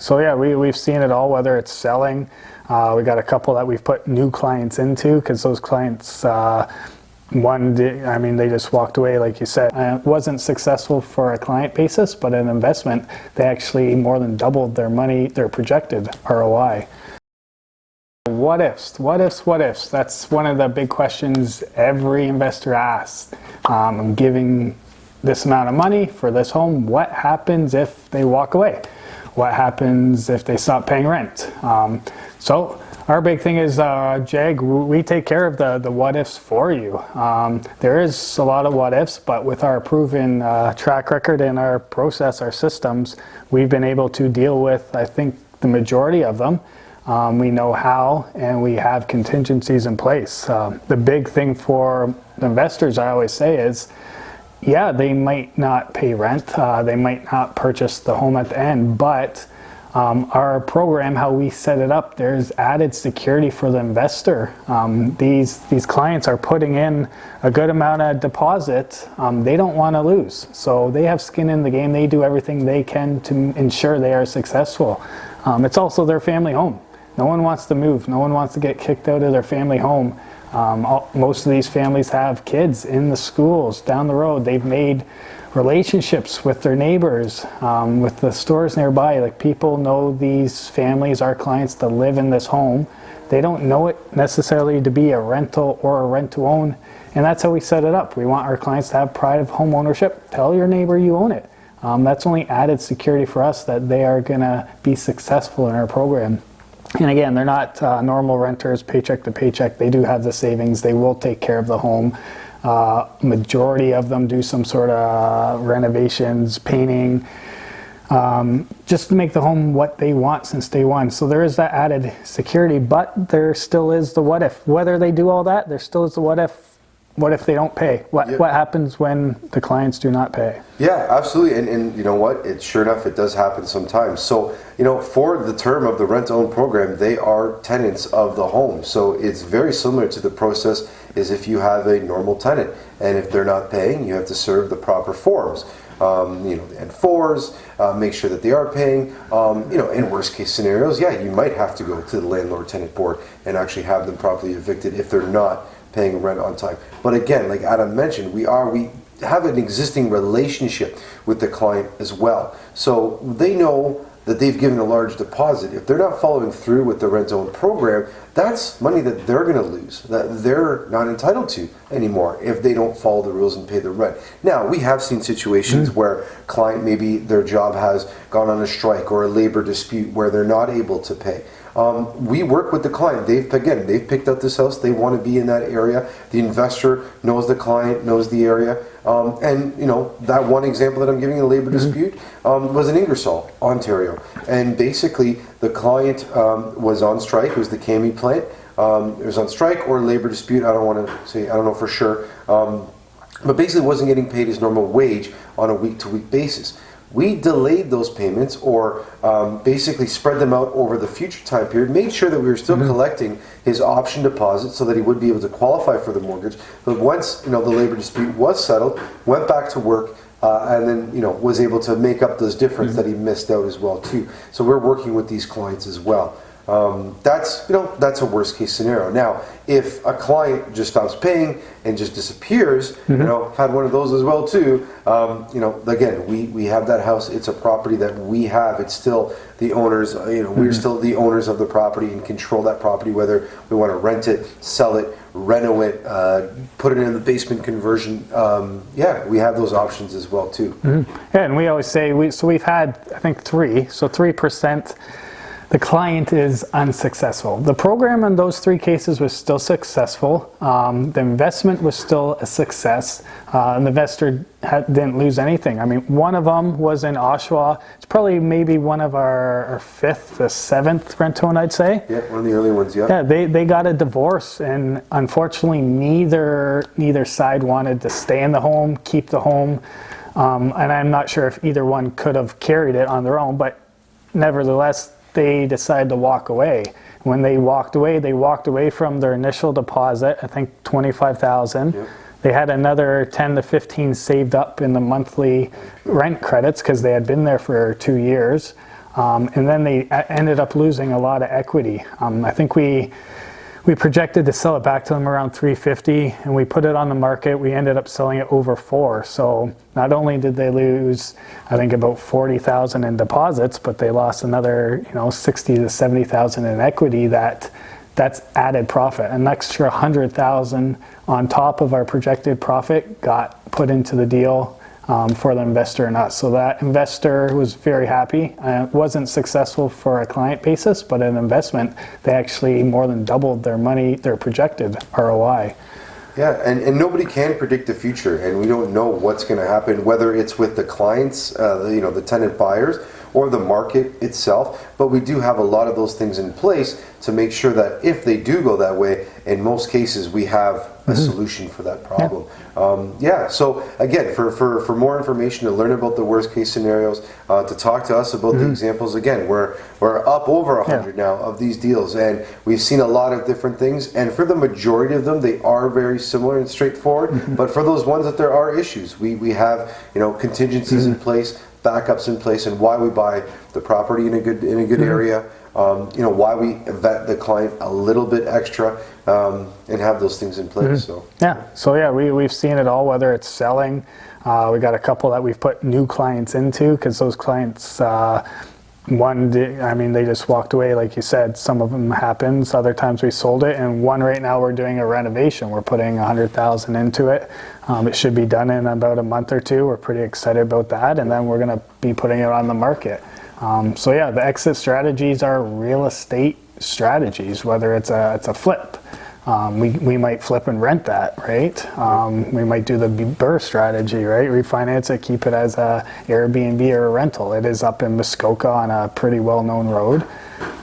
So yeah, we've seen it all, whether it's selling. We got a couple that we've put new clients into because those clients, they just walked away, like you said. It wasn't successful for a client basis, but an investment, they actually more than doubled their money, their projected ROI. What ifs? That's one of the big questions every investor asks. I'm giving this amount of money for this home. What happens if they walk away? What happens if they stop paying rent? So our big thing is, JAAG, we take care of the what ifs for you. There is a lot of what ifs, but with our proven track record and our process, our systems, we've been able to deal with, I think, the majority of them. We know how, and we have contingencies in place. The big thing for investors, I always say, is, yeah, they might not pay rent, they might not purchase the home at the end, but our program, how we set it up, there's added security for the investor. These clients are putting in a good amount of deposit. They don't want to lose, so they have skin in the game. They do everything they can to ensure they are successful. It's also their family home. No one wants to move. No one wants to get kicked out of their family home. Most of these families have kids in the schools down the road. They've made relationships with their neighbors, with the stores nearby. Like, people know these families, our clients, that live in this home. They don't know it necessarily to be a rental or a rent to own. And that's how we set it up. We want our clients to have pride of home ownership. Tell your neighbor you own it. That's only added security for us that they are going to be successful in our program. And again, they're not normal renters, paycheck to paycheck. They do have the savings. They will take care of the home. Majority of them do some sort of renovations, painting, just to make the home what they want since day one. So there is that added security, but there still is the what if. Whether they do all that, there still is the what if. What if they don't pay? What happens when the clients do not pay? Yeah, absolutely. And you know what? Sure enough, it does happen sometimes. So, for the term of the rent-to-own program, they are tenants of the home. So it's very similar to the process as if you have a normal tenant. And if they're not paying, you have to serve the proper forms. The N4s, make sure that they are paying. In worst case scenarios, you might have to go to the landlord-tenant board and actually have them properly evicted if they're not paying rent on time. But again, like Adam mentioned, we have an existing relationship with the client as well. So they know that they've given a large deposit. If they're not following through with the rent-to-own program, that's money that they're going to lose, that they're not entitled to anymore if they don't follow the rules and pay the rent. Now, we have seen situations where client, maybe their job has gone on a strike or a labor dispute where they're not able to pay. We work with the client. They've picked out this house. They want to be in that area. The investor knows the client, knows the area. That one example that I'm giving, a labor dispute, was in Ingersoll, Ontario. And basically, the client was on strike. It was the CAMI plant. It was on strike or labor dispute. I don't know for sure. But basically wasn't getting paid his normal wage on a week-to-week basis. We delayed those payments, or basically spread them out over the future time period, made sure that we were still collecting his option deposit so that he would be able to qualify for the mortgage. But once the labor dispute was settled, went back to work, and then was able to make up those difference that he missed out as well too. So we're working with these clients as well. That's a worst case scenario. Now, if a client just stops paying and just disappears, I've had one of those as well too. Again, we have that house. It's a property that we have. It's still the owners. We're still the owners of the property and control that property. Whether we want to rent it, sell it, reno it, put it in the basement conversion. We have those options as well too. Yeah, and we always say we've had, I think, 3%. The client is unsuccessful. The program in those 3 cases was still successful. The investment was still a success. The investor didn't lose anything. I mean, one of them was in Oshawa. It's probably maybe one of our 5th, the 7th rent-to-own, I'd say. Yeah, one of the early ones, yeah. Yeah, they got a divorce, and unfortunately neither side wanted to stay in the home, keep the home. And I'm not sure if either one could have carried it on their own, but nevertheless, they decided to walk away. When they walked away from their initial deposit, I think $25,000. Yep. They had another 10 to 15 saved up in the monthly rent credits because they had been there for 2 years. And then they ended up losing a lot of equity. I think we projected to sell it back to them around 350, and we put it on the market. We ended up selling it over 4. So not only did they lose, I think, about 40,000 in deposits, but they lost another, 60 to 70,000 in equity. That's added profit. An extra 100,000 on top of our projected profit got put into the deal for the investor and us. So that investor was very happy. It wasn't successful for a client basis, but an investment, they actually more than doubled their money, their projected ROI. Yeah, and nobody can predict the future, and we don't know what's going to happen, whether it's with the clients, the tenant buyers, or the market itself. But we do have a lot of those things in place to make sure that if they do go that way, in most cases we have a solution for that problem. So again, for more information, to learn about the worst case scenarios, to talk to us about the examples, again, we're up over 100 now of these deals, and we've seen a lot of different things, and for the majority of them they are very similar and straightforward. But for those ones that there are issues, we have contingencies in place, backups in place, and why we buy the property in a good area. Why we vet the client a little bit extra, and have those things in place. We've seen it all, whether it's selling. We got a couple that we've put new clients into, because those clients, they just walked away, like you said. Some of them happens, other times we sold it, and one right now we're doing a renovation. We're putting 100,000 into it. It should be done in about a month or two. We're pretty excited about that, and then we're going to be putting it on the market. The exit strategies are real estate strategies, whether it's a flip. We might flip and rent that, right? We might do the BRRRR strategy, right? Refinance it, keep it as a Airbnb or a rental. It is up in Muskoka on a pretty well-known road.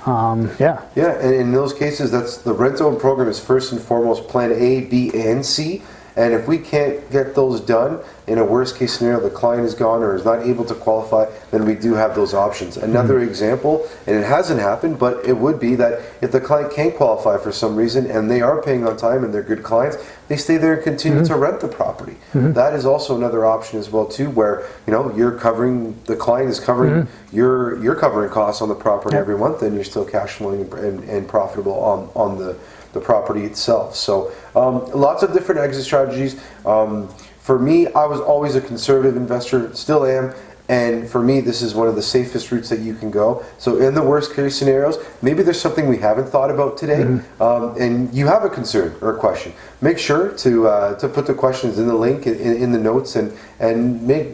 And in those cases, that's the rent-own program is first and foremost plan A, B, and C. And if we can't get those done, in a worst case scenario, the client is gone or is not able to qualify, then we do have those options. Another example, and it hasn't happened, but it would be that if the client can't qualify for some reason and they are paying on time and they're good clients, they stay there and continue to rent the property. That is also another option as well too, where you're covering, the client is covering you're covering costs on the property every month, and you're still cash flowing and profitable on the property itself. So lots of different exit strategies. For me, I was always a conservative investor, still am, and for me, this is one of the safest routes that you can go. So in the worst case scenarios, maybe there's something we haven't thought about today, and you have a concern or a question. Make sure to put the questions in the link in the notes and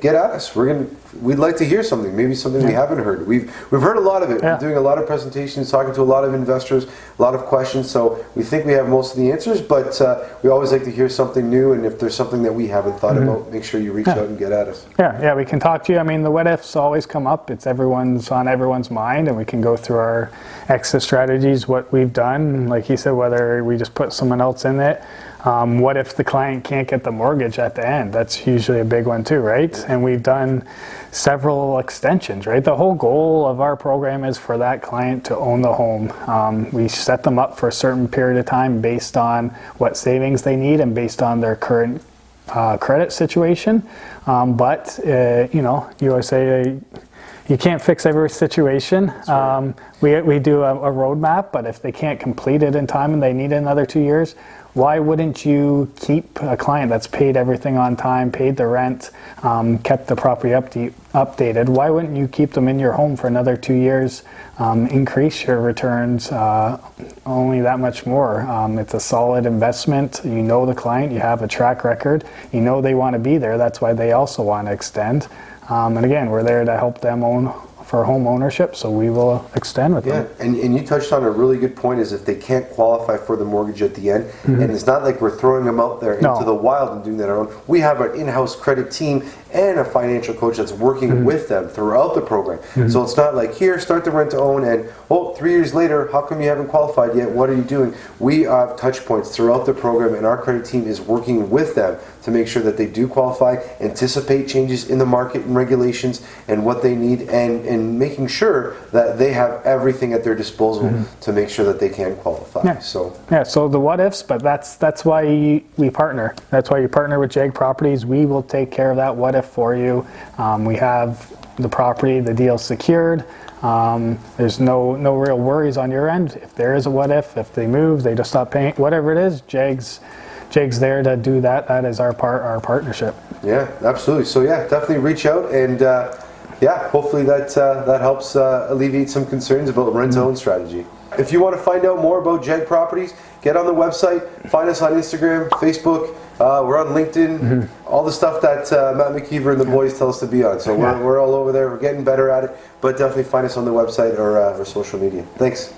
get at us. We'd like to hear something, maybe something we haven't heard. We've heard a lot of it. We're doing a lot of presentations, talking to a lot of investors, a lot of questions. So we think we have most of the answers, but we always like to hear something new. And if there's something that we haven't thought about, make sure you reach out and get at us. We can talk to you. I mean, the what ifs always come up. It's on everyone's mind, and we can go through our exit strategies, what we've done. Like you said, whether we just put someone else in it. What if the client can't get the mortgage at the end? That's usually a big one too, right? And we've done several extensions, right? The whole goal of our program is for that client to own the home. We set them up for a certain period of time based on what savings they need and based on their current credit situation. You always say, you can't fix every situation. Right. We do a roadmap, but if they can't complete it in time and they need another 2 years, why wouldn't you keep a client that's paid everything on time, paid the rent, kept the property updated? Why wouldn't you keep them in your home for another 2 years, increase your returns only that much more? It's a solid investment. You know the client, you have a track record, you know they want to be there. That's why they also want to extend. And again, we're there to help them own for home ownership, so we will extend with them. And you touched on a really good point, is if they can't qualify for the mortgage at the end, and it's not like we're throwing them out there into the wild and doing that on our own. We have an in-house credit team and a financial coach that's working with them throughout the program. So it's not like, here, start the rent to own, and 3 years later, how come you haven't qualified yet? What are you doing? We have touch points throughout the program, and our credit team is working with them to make sure that they do qualify, anticipate changes in the market and regulations and what they need, and making sure that they have everything at their disposal to make sure that they can qualify. So the what ifs, but that's why we partner. That's why you partner with JAAG Properties. We will take care of that what if for you. We have the property, the deal secured. There's no real worries on your end. If there is a what if they move, they just stop paying, whatever it is, JAAG's there to do that. That is our partnership. Yeah, absolutely. So yeah, definitely reach out, and yeah, hopefully that helps alleviate some concerns about rent-to-own strategy. If you want to find out more about JAAG Properties, get on the website, find us on Instagram, Facebook, we're on LinkedIn, all the stuff that Matt McKeever and the boys tell us to be on. So we're all over there, we're getting better at it, but definitely find us on the website or social media. Thanks.